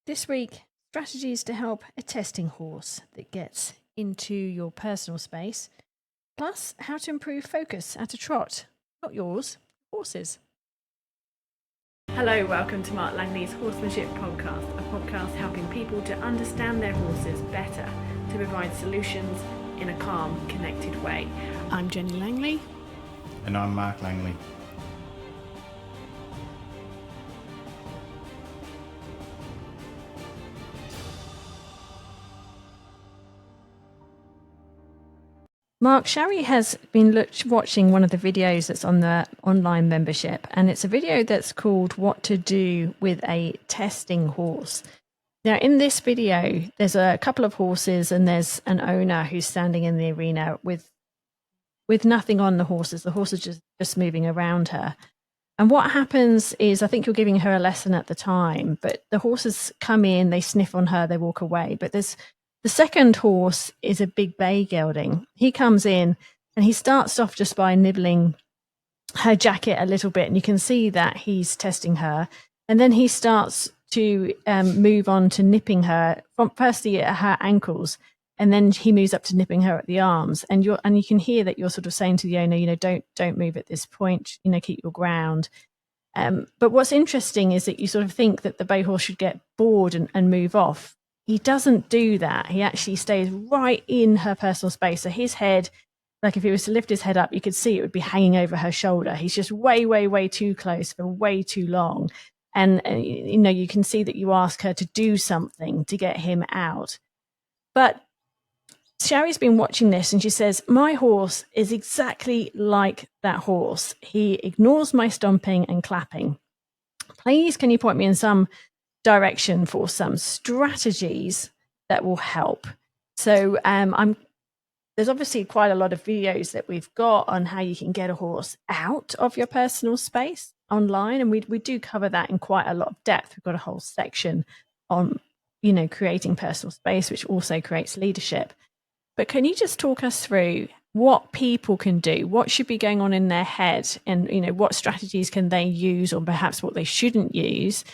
This week, strategies to help a testing horse that gets into your personal space, plus how to improve focus at a trot. Not yours, horses. Hello, welcome to Mark Langley's Horsemanship Podcast, a podcast helping people to understand their horses better, to provide solutions in a calm, connected way. I'm Jenny Langley. And I'm Mark Langley. Mark, Sherry has been watching one of the videos that's on the online membership, and it's a video that's called What to Do with a Testing Horse. Now, in this video, there's a couple of horses and there's an owner who's standing in the arena with nothing on the horses. The horse is just moving around her. And what happens is, I think you're giving her a lesson at the time, but the horses come in, they sniff on her, they walk away. But there's the second horse is a big bay gelding. He comes in and he starts off just by nibbling her jacket a little bit, and you can see that he's testing her. And then he starts to move on to nipping her, from firstly at her ankles, and then he moves up to nipping her at the arms. And you can hear that you're sort of saying to the owner, don't move at this point, keep your ground. But what's interesting is that you sort of think that the bay horse should get bored and move off. He doesn't do that. He actually stays right in her personal space. So his head, like if he was to lift his head up, you could see it would be hanging over her shoulder. He's just way, way, way too close for way too long. And, you can see that you ask her to do something to get him out. But Sherry's been watching this and she says, my horse is exactly like that horse. He ignores my stomping and clapping. Please, can you point me in some direction for some strategies that will help? So there's obviously quite a lot of videos that we've got on how you can get a horse out of your personal space online. And we do cover that in quite a lot of depth. We've got a whole section on, creating personal space, which also creates leadership. But can you just talk us through what people can do, what should be going on in their head, and what strategies can they use, or perhaps what they shouldn't use,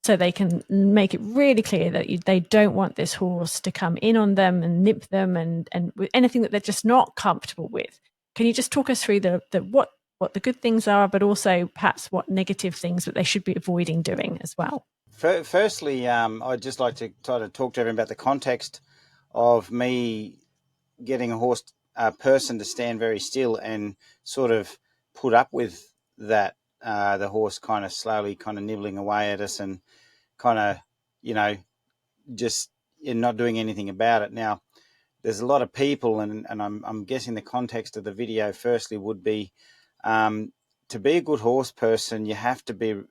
so they can make it really clear that they don't want this horse to come in on them and nip them and with anything that they're just not comfortable with. Can you just talk us through what the good things are, but also perhaps what negative things that they should be avoiding doing as well? Firstly, I'd just like to try to talk to everyone about the context of me getting a person to stand very still and sort of put up with that, the horse kind of slowly kind of nibbling away at us and kind of, just not doing anything about it. Now, there's a lot of people, and I'm guessing the context of the video firstly would be, to be a good horse person, you have to be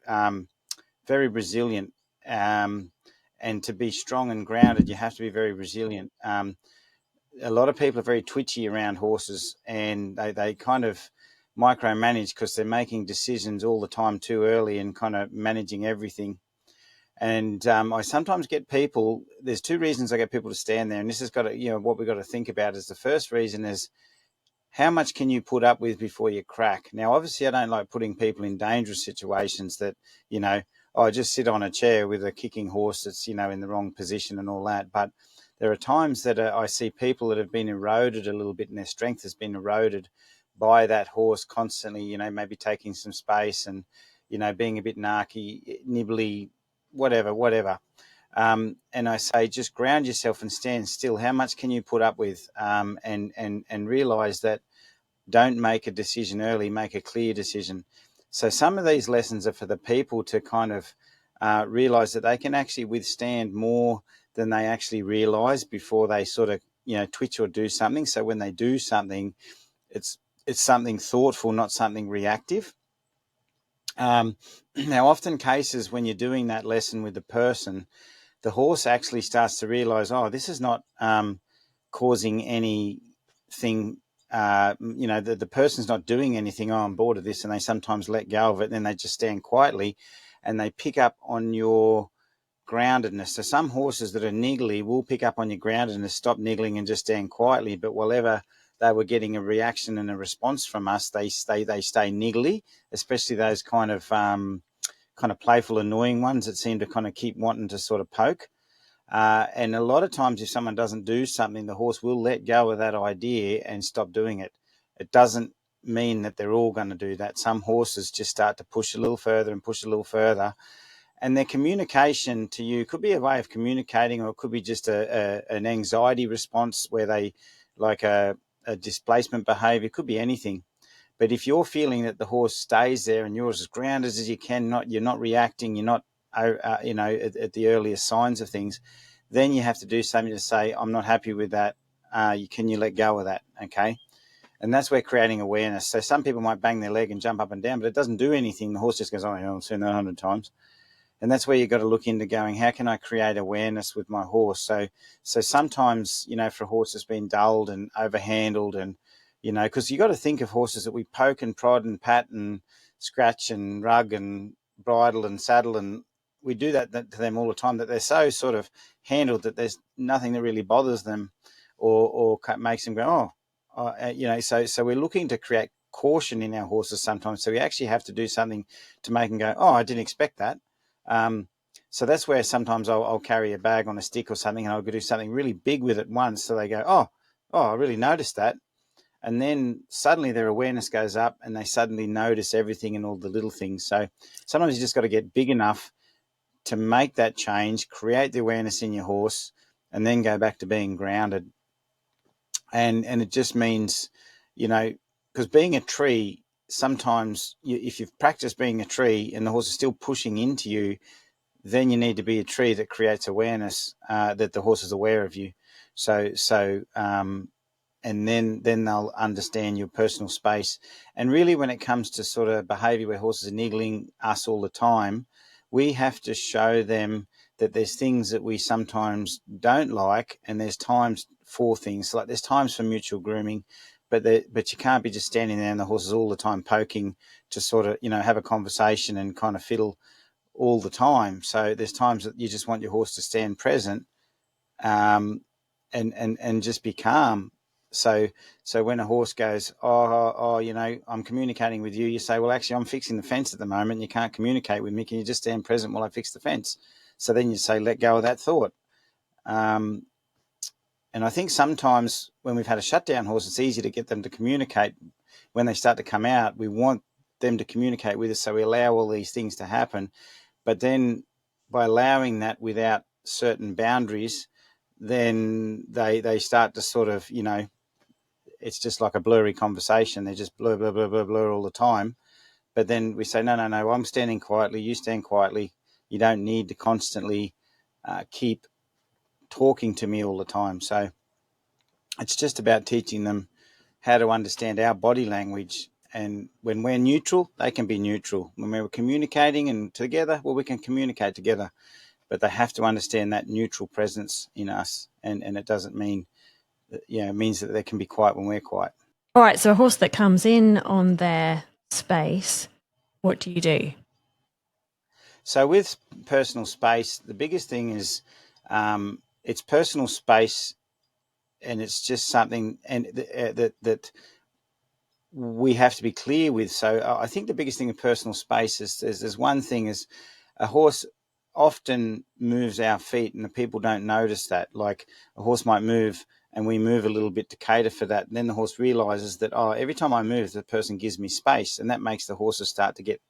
very resilient, and to be strong and grounded, you have to be very resilient. A lot of people are very twitchy around horses, and they kind of micromanage because they're making decisions all the time too early and kind of managing everything. And I sometimes get people, there's two reasons I get people to stand there, and this has got to, what we've got to think about is the first reason is, how much can you put up with before you crack? Now, obviously, I don't like putting people in dangerous situations that, just sit on a chair with a kicking horse that's, in the wrong position and all that. But there are times that I see people that have been eroded a little bit, and their strength has been eroded by that horse constantly, maybe taking some space and, being a bit narky, nibbly, whatever. And I say, just ground yourself and stand still. How much can you put up with? And realize that don't make a decision early, make a clear decision. So some of these lessons are for the people to kind of realize that they can actually withstand more than they actually realize before they sort of, twitch or do something. So when they do something, it's something thoughtful, not something reactive. Now, often cases when you're doing that lesson with the person, the horse actually starts to realize, oh, this is not causing anything, the person's not doing anything. Oh, I'm bored of this. And they sometimes let go of it. And then they just stand quietly and they pick up on your groundedness. So some horses that are niggly will pick up on your groundedness, stop niggling and just stand quietly. But whatever they were getting a reaction and a response from us, they stay niggly, especially those kind of kind of playful, annoying ones that seem to kind of keep wanting to sort of poke. And a lot of times, if someone doesn't do something, the horse will let go of that idea and stop doing it. It doesn't mean that they're all going to do that. Some horses just start to push a little further and push a little further. And their communication to you could be a way of communicating, or it could be just an anxiety response where they like a displacement behavior. It could be anything. But if you're feeling that the horse stays there and you're as grounded as you can, you're not reacting, you're not, at the earliest signs of things, then you have to do something to say, I'm not happy with that. Can you let go of that? Okay. And that's where creating awareness. So some people might bang their leg and jump up and down, but it doesn't do anything. The horse just goes, oh, I've seen that 100 times. And that's where you've got to look into going, how can I create awareness with my horse? So sometimes, for a horse that's been dulled and overhandled and, because you've got to think of horses that we poke and prod and pat and scratch and rug and bridle and saddle, and we do that to them all the time, that they're so sort of handled that there's nothing that really bothers them or makes them go, so we're looking to create caution in our horses sometimes. So we actually have to do something to make them go, oh, I didn't expect that. So that's where sometimes I'll carry a bag on a stick or something, and I'll do something really big with it once, so they go, oh, I really noticed that. And then suddenly their awareness goes up and they suddenly notice everything and all the little things. So sometimes you just got to get big enough to make that change, create the awareness in your horse, and then go back to being grounded. And it just means, because being a tree, sometimes if you've practiced being a tree and the horse is still pushing into you, then you need to be a tree that creates awareness, that the horse is aware of you. And then they'll understand your personal space. And really, when it comes to sort of behavior where horses are niggling us all the time, we have to show them that there's things that we sometimes don't like, and there's times for things. Like there's times for mutual grooming, but you can't be just standing there and the horses all the time poking to sort of, have a conversation and kind of fiddle all the time. So there's times that you just want your horse to stand present, and just be calm. So when a horse goes, I'm communicating with you, you say, well, actually, I'm fixing the fence at the moment. You can't communicate with me. Can you just stand present while I fix the fence? So then you say, let go of that thought. And I think sometimes when we've had a shutdown horse, it's easy to get them to communicate. When they start to come out, we want them to communicate with us, so we allow all these things to happen. But then by allowing that without certain boundaries, then they start to sort of, it's just like a blurry conversation. They're just blur, blur, blur, blur, blur all the time. But then we say, no, I'm standing quietly. You stand quietly. You don't need to constantly keep talking to me all the time. So it's just about teaching them how to understand our body language. And when we're neutral, they can be neutral. When we're communicating and together, well, we can communicate together. But they have to understand that neutral presence in us. And it doesn't mean, it means that they can be quiet when we're quiet. All right, so a horse that comes in on their space, what do you do? So with personal space, the biggest thing is it's personal space, and it's just something that we have to be clear with. So I think the biggest thing in personal space is there's one thing is a horse often moves our feet, and the people don't notice that. Like a horse might move and we move a little bit to cater for that. And then the horse realizes that, every time I move, the person gives me space. And that makes the horses start to get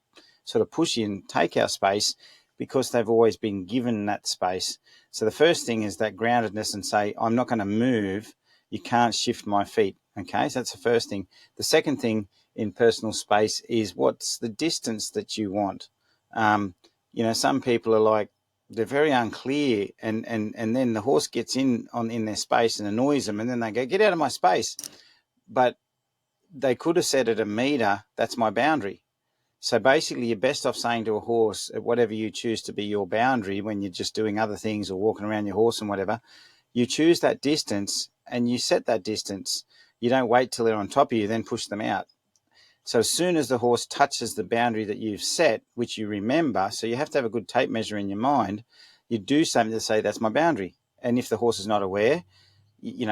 sort of pushy and take our space because they've always been given that space. So the first thing is that groundedness and say, I'm not going to move. You can't shift my feet. Okay, so that's the first thing. The second thing in personal space is what's the distance that you want. Some people are like, they're very unclear, and then the horse gets in their space and annoys them, and then they go, get out of my space. But they could have said at a meter, that's my boundary. So basically you're best off saying to a horse, whatever you choose to be your boundary when you're just doing other things or walking around your horse and whatever, you choose that distance and you set that distance. You don't wait till they're on top of you, then push them out. So as soon as the horse touches the boundary that you've set, which you remember, so you have to have a good tape measure in your mind, you do something to say, that's my boundary. And if the horse is not aware,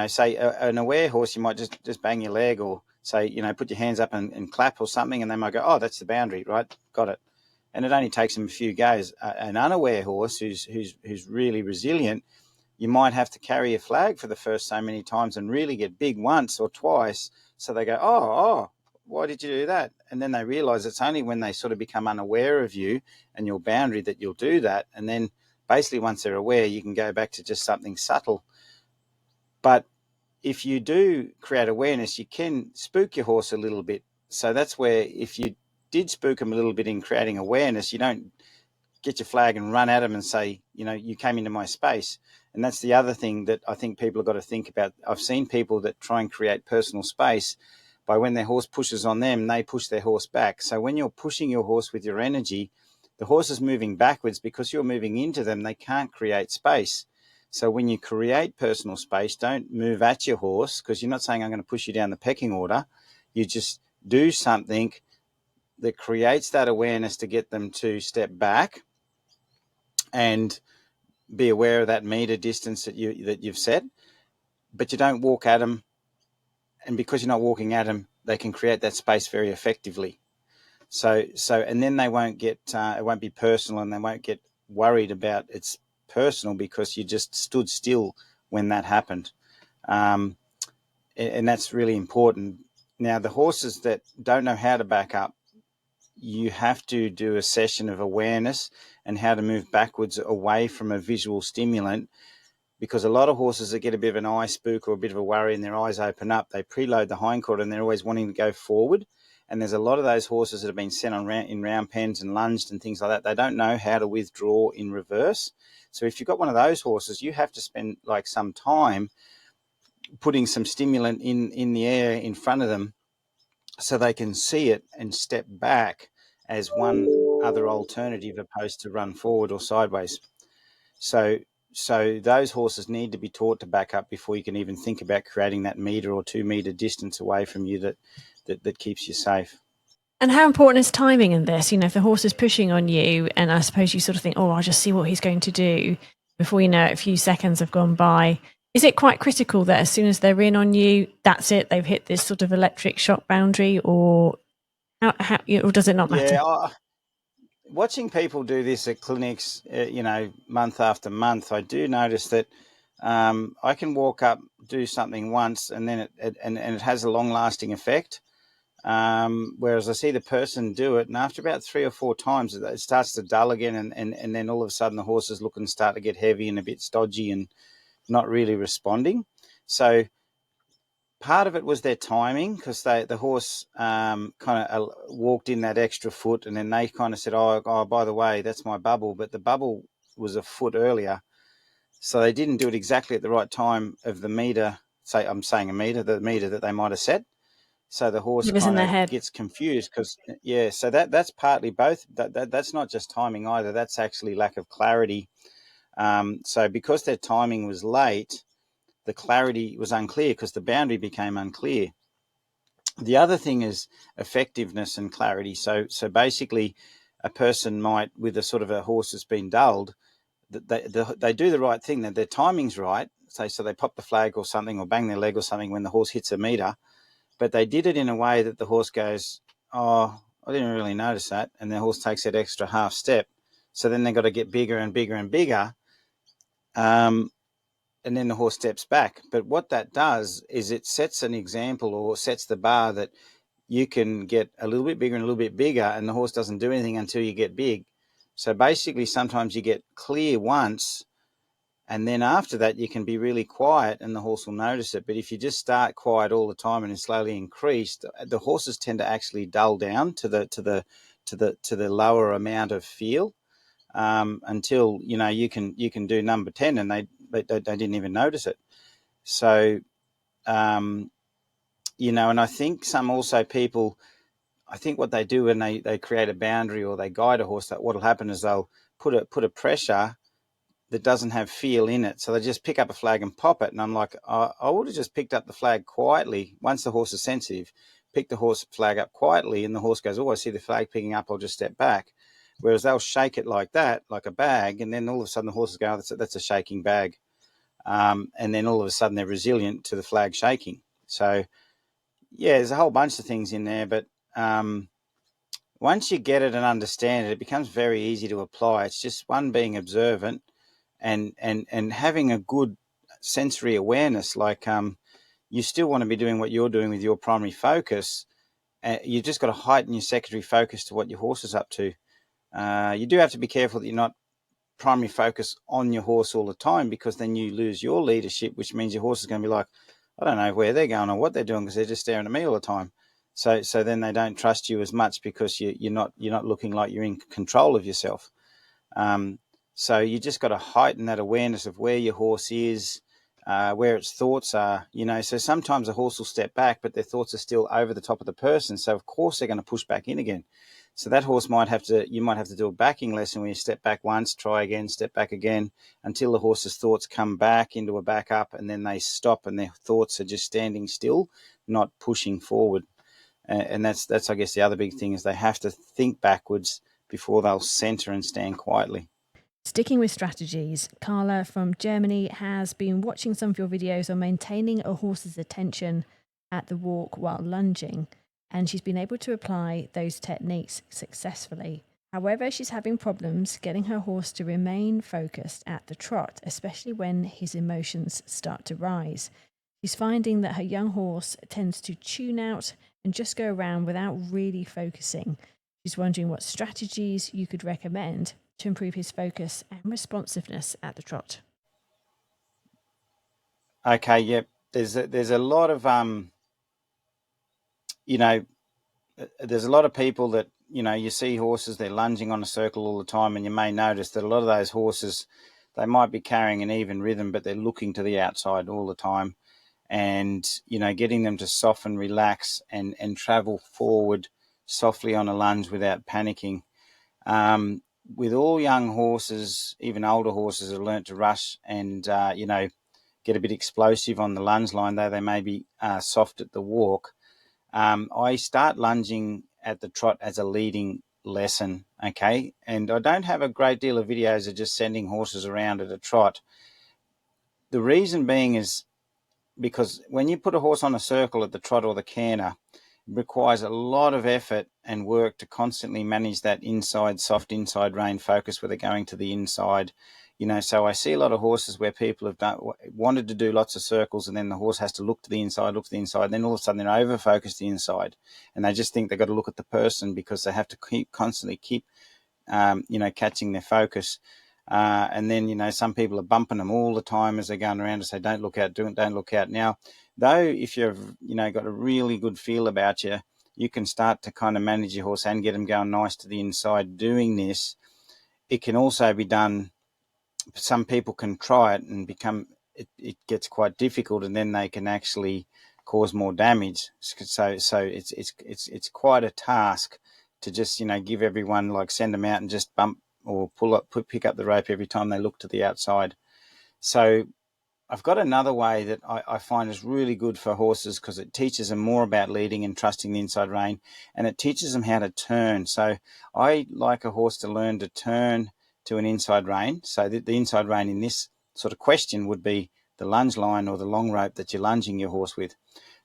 say an aware horse, you might just bang your leg or say, put your hands up and clap or something, and they might go, oh, that's the boundary, right? Got it. and it only takes them a few goes. An unaware horse who's really resilient, you might have to carry a flag for the first so many times and really get big once or twice. So they go, oh, why did you do that? And then they realize it's only when they sort of become unaware of you and your boundary that you'll do that. And then basically once they're aware, you can go back to just something subtle. But if you do create awareness, you can spook your horse a little bit. So that's where if you did spook them a little bit in creating awareness, you don't get your flag and run at them and say, you came into my space. And that's the other thing that I think people have got to think about. I've seen people that try and create personal space by when their horse pushes on them, they push their horse back. So when you're pushing your horse with your energy, the horse is moving backwards because you're moving into them. They can't create space. So when you create personal space, don't move at your horse, because you're not saying I'm going to push you down the pecking order. You just do something that creates that awareness to get them to step back and be aware of that meter distance that you've set, but you don't walk at them. And because you're not walking at them, they can create that space very effectively. So, and then they won't get, it won't be personal, and they won't get worried about it's personal because you just stood still when that happened. And that's really important. Now, the horses that don't know how to back up, you have to do a session of awareness and how to move backwards away from a visual stimulant, because a lot of horses that get a bit of an eye spook or a bit of a worry and their eyes open up, they preload the hindquarter and they're always wanting to go forward. And there's a lot of those horses that have been sent on in round pens and lunged and things like that. They don't know how to withdraw in reverse. So if you've got one of those horses, you have to spend like some time putting some stimulant in the air in front of them so they can see it and step back as one other alternative opposed to run forward or sideways. So those horses need to be taught to back up before you can even think about creating that meter or 2 meter distance away from you that keeps you safe. And how important is timing in this? If the horse is pushing on you, and I suppose you sort of think, oh, I'll just see what he's going to do, before you know it, a few seconds have gone by. Is it quite critical that as soon as they're in on you, that's it, they've hit this sort of electric shock boundary, or or does it not matter? Yeah, watching people do this at clinics, month after month, I do notice that I can walk up, do something once, and then it has a long-lasting effect. Whereas I see the person do it, and after about 3 or 4 times, it starts to dull again, and then all of a sudden the horses look and start to get heavy and a bit stodgy and not really responding. So part of it was their timing, because the horse kind of walked in that extra foot, and then they kind of said, oh, by the way, that's my bubble. But the bubble was a foot earlier. So they didn't do it exactly at the right time of the meter. I'm saying the meter that they might have set. So the horse kind of gets confused because, so that's partly both. That's not just timing either. That's actually lack of clarity. So because their timing was late, the clarity was unclear because the boundary became unclear. The other thing is effectiveness and clarity. So basically, a person might, with a sort of a horse that's been dulled, they do the right thing, that their timing's right. So they pop the flag or something, or bang their leg or something when the horse hits a meter, but they did it in a way that the horse goes, oh, I didn't really notice that, and the horse takes that extra half step. So then they've got to get bigger and bigger and bigger. And then the horse steps back. But what that does is it sets an example, or sets the bar, that you can get a little bit bigger and a little bit bigger, and the horse doesn't do anything until you get big. So basically, sometimes you get clear once, and then after that you can be really quiet and the horse will notice it. But if you just start quiet all the time and slowly increase, the horses tend to actually dull down to the lower amount of feel, until you can do number 10 and they didn't even notice it. So and I think people, I think what they do when they create a boundary or they guide a horse, that what'll happen is they'll put a pressure that doesn't have feel in it. So they just pick up a flag and pop it. And I'm like, I would have just picked up the flag quietly. Once the horse is sensitive, pick the horse flag up quietly, and the horse goes, oh, I see the flag picking up, I'll just step back. Whereas they'll shake it like that, like a bag, and then all of a sudden the horses go, oh, that's a shaking bag. And then all of a sudden they're resilient to the flag shaking. So, yeah, there's a whole bunch of things in there, but once you get it and understand it, it becomes very easy to apply. It's just one, being observant and having a good sensory awareness. Like you still want to be doing what you're doing with your primary focus. You just got to heighten your secondary focus to what your horse is up to. You do have to be careful that you're not primary focus on your horse all the time, because then you lose your leadership, which means your horse is going to be like, I don't know where they're going or what they're doing because they're just staring at me all the time. So then they don't trust you as much because you're not looking like you're in control of yourself. Um, so you just got to heighten that awareness of where your horse is, where its thoughts are. So sometimes a horse will step back, but their thoughts are still over the top of the person. So of course they're going to push back in again. So that horse you might have to do a backing lesson where you step back once, try again, step back again, until the horse's thoughts come back into a back up, and then they stop and their thoughts are just standing still, not pushing forward. And that's I guess the other big thing is they have to think backwards before they'll center and stand quietly. Sticking with strategies, Carla from Germany has been watching some of your videos on maintaining a horse's attention at the walk while lunging, and she's been able to apply those techniques successfully. However, she's having problems getting her horse to remain focused at the trot, especially when his emotions start to rise. She's finding that her young horse tends to tune out and just go around without really focusing. She's wondering what strategies you could recommend to improve his focus and responsiveness at the trot. Okay, yep. There's a lot of you know, there's a lot of people that you see horses, they're lunging on a circle all the time, and you may notice that a lot of those horses, they might be carrying an even rhythm, but they're looking to the outside all the time, and getting them to soften, relax, and travel forward softly on a lunge without panicking. With all young horses, even older horses have learnt to rush and get a bit explosive on the lunge line, though they may be soft at the walk. I start lunging at the trot as a leading lesson, okay? And I don't have a great deal of videos of just sending horses around at a trot. The reason being is because when you put a horse on a circle at the trot or the canter, it requires a lot of effort and work to constantly manage that soft inside rein focus where they're going to the inside. So I see a lot of horses where people have wanted to do lots of circles, and then the horse has to look to the inside, then all of a sudden they're over focused the inside, and they just think they've got to look at the person because they have to constantly keep catching their focus. And then, some people are bumping them all the time as they're going around to say, don't look out, don't look out. Now, though, if you've, got a really good feel about you, you can start to kind of manage your horse and get them going nice to the inside doing this. It can also be done. Some people can try it and it gets quite difficult, and then they can actually cause more damage. So it's quite a task to just give everyone, like, send them out and just bump or pick up the rope every time they look to the outside. So I've got another way that I find is really good for horses, because it teaches them more about leading and trusting the inside rein, and it teaches them how to turn. So I like a horse to learn to turn to an inside rein. So the inside rein in this sort of question would be the lunge line or the long rope that you're lunging your horse with.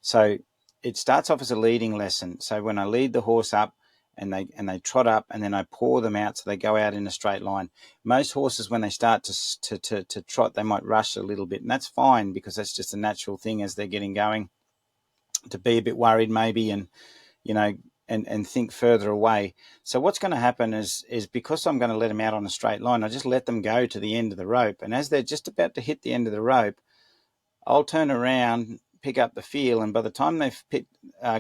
So it starts off as a leading lesson. So when I lead the horse up, and they trot up, and then I pour them out so they go out in a straight line. Most horses, when they start to trot, they might rush a little bit, and that's fine, because that's just a natural thing as they're getting going, to be a bit worried maybe, and and think further away. So what's going to happen is because I'm going to let them out on a straight line, I just let them go to the end of the rope, and as they're just about to hit the end of the rope, I'll turn around, pick up the feel, and by the time they've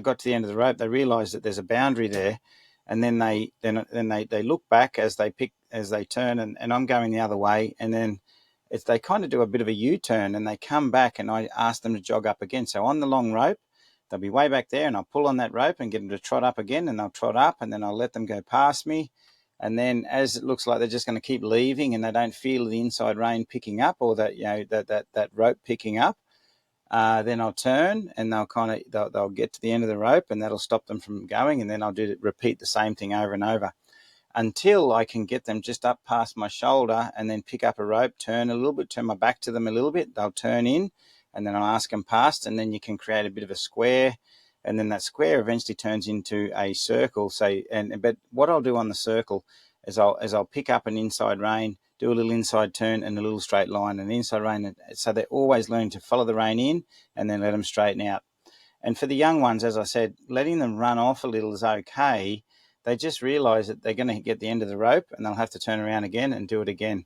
got to the end of the rope, they realise that there's a boundary there, and then they look back as they turn, and I'm going the other way, and then they kind of do a bit of a U-turn, and they come back, and I ask them to jog up again. So on the long rope, they'll be way back there, and I'll pull on that rope and get them to trot up again, and they'll trot up, and then I'll let them go past me. And then as it looks like they're just going to keep leaving and they don't feel the inside rein picking up, or that that rope picking up, then I'll turn, and they'll get to the end of the rope, and that'll stop them from going, and then I'll repeat the same thing over and over until I can get them just up past my shoulder, and then pick up a rope, turn a little bit, turn my back to them a little bit. They'll turn in, and then I'll ask them past, and then you can create a bit of a square, and then that square eventually turns into a circle. But what I'll do on the circle is I'll pick up an inside rein, do a little inside turn and a little straight line, and inside rein. So they always learn to follow the rein in and then let them straighten out. And for the young ones, as I said, letting them run off a little is okay. They just realise that they're going to get the end of the rope and they'll have to turn around again and do it again.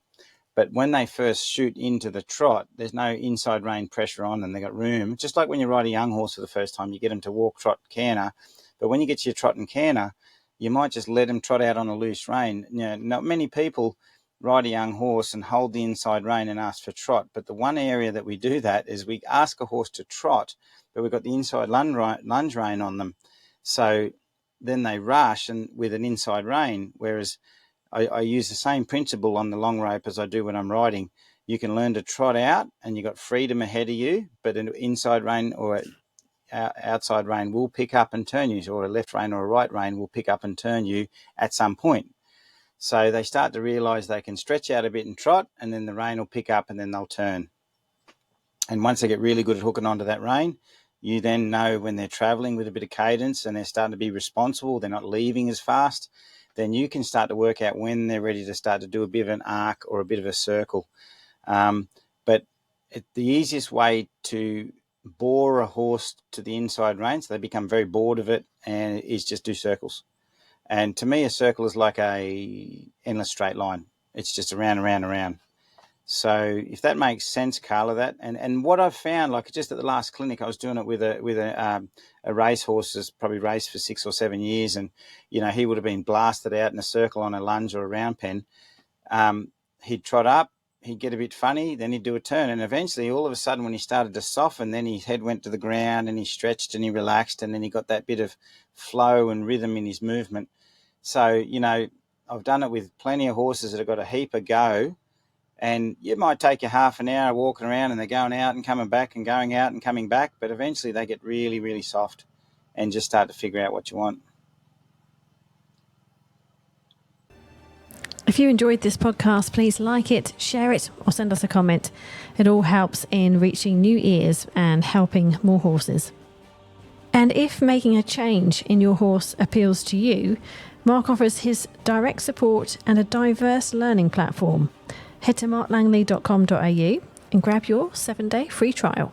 But when they first shoot into the trot, there's no inside rein pressure on them. They've got room. Just like when you ride a young horse for the first time, you get them to walk, trot, canter. But when you get to your trot and canter, you might just let them trot out on a loose rein. Not many people ride a young horse and hold the inside rein and ask for trot. But the one area that we do that is we ask a horse to trot, but we've got the inside lunge rein on them. So then they rush and with an inside rein, whereas I use the same principle on the long rope as I do when I'm riding. You can learn to trot out and you've got freedom ahead of you, but an inside rein or outside rein will pick up and turn you, or a left rein or a right rein will pick up and turn you at some point. So they start to realise they can stretch out a bit and trot, and then the rein will pick up and then they'll turn. And once they get really good at hooking onto that rein, you then know when they're travelling with a bit of cadence and they're starting to be responsible, they're not leaving as fast, then you can start to work out when they're ready to start to do a bit of an arc or a bit of a circle. But the easiest way to bore a horse to the inside rein, so they become very bored of it, and is just do circles. And to me, a circle is like a endless straight line. It's just around, around, around. So if that makes sense, Carla, that and what I've found, like just at the last clinic, I was doing it with a racehorse that's probably raced for 6 or 7 years, and he would have been blasted out in a circle on a lunge or a round pen. He'd trot up, he'd get a bit funny, then he'd do a turn, and eventually, all of a sudden, when he started to soften, then his head went to the ground, and he stretched and he relaxed, and then he got that bit of flow and rhythm in his movement. So I've done it with plenty of horses that have got a heap of go. And it might take you half an hour walking around and they're going out and coming back and going out and coming back, but eventually they get really, really soft and just start to figure out what you want. If you enjoyed this podcast, please like it, share it, or send us a comment. It all helps in reaching new ears and helping more horses. And if making a change in your horse appeals to you, Mark offers his direct support and a diverse learning platform. Head to marklangley.com.au and grab your 7-day free trial.